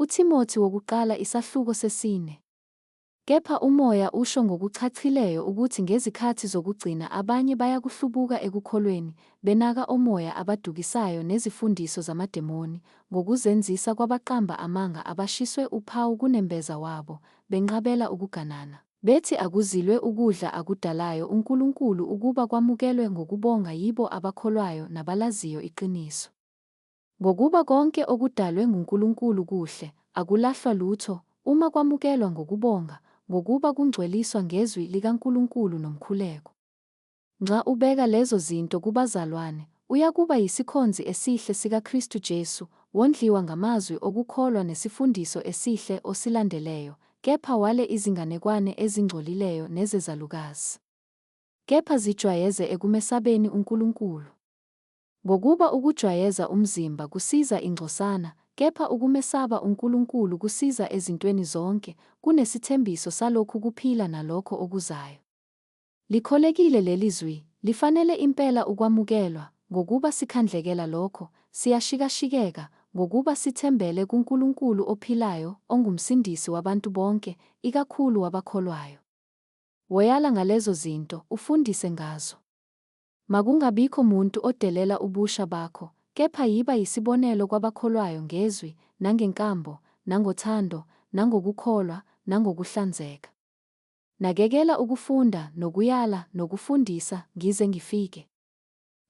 UThimothi wokuqala isahluko sesine. Kepha uMoya usho ngokuchachileyo ukuthi ngezikhathi zokugcina abanye bayakuhlubuka ekukholweni, benaka omoya abadukisayo nezifundiso zamademoni, ngokuzenzisa kwabaqamba amanga abashiswe uphawu kunembeza wabo, benqabela ukuganana. Bethi akuzilwe ukudla akudalayo uNkulunkulu ukuba kwamukelwe ngokubonga yibo abakholwayo nabalaziyo iqiniso. Ngokuba konke okudalwe nguNkulunkulu kuhle, akulahlwa lutho, uma kwamukelwa ngokubonga, ngokuba kungcweliswa ngezwi likaNkulunkulu nomkhuleko. Nxa ubeka lezo zinto kubazalwane, uyakuba yisikhonzi esihle sikaKristu Jesu, wondliwa ngamazwi okukholwa nesifundiso esihle osilandeleyo, kepha wale izinganekwane ezingcolileyo nezezalukazi. Kepha zijwayeze ekumesabeni uNkulunkulu. Ngokuba ukujwayeza umzimba kusiza ingcosana, kepha ukumesaba uNkulunkulu kusiza ezintweni zonke, kunesithembiso salokhu kuphila nalokho okuzayo. Likholekile leli zwi, lifanele impela ukwamukelwa, ngokuba sikhandlekela lokho, siyashikashikeka, ngokuba sithembele kuNkulunkulu ophilayo, ongumsindisi wabantu bonke, ikakhulu wabakholwayo. Woyala ngalezo zinto, ufundise ngazo. Makungabikho muntu odelela ubusha bakho, kepha yiba yisibonelo kwabakholwayo ngezwi, nangenkambo, nangothando, nangokukholwa, nangokuhlanzeka. Nakekela ukufunda, nokuyala, nokufundisa, ngize ngifike.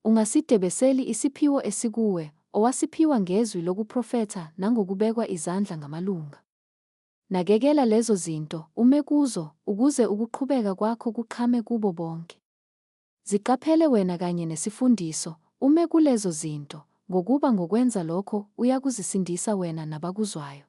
Ungasidebeseli isiphiwo esikuwe, owasiphiwa ngezwi lokuprofetha nangokubekwa izandla ngamalunga. Nakekela lezo zinto, ume kuzo, ukuze ukuqhubeka kwakho kuqhame kubo bonke. Ziqaphele wena kanye nesifundiso, ume kulezo zinto, ngokuba ngokwenza lokho uyakuzisindisa wena nabakuzwayo.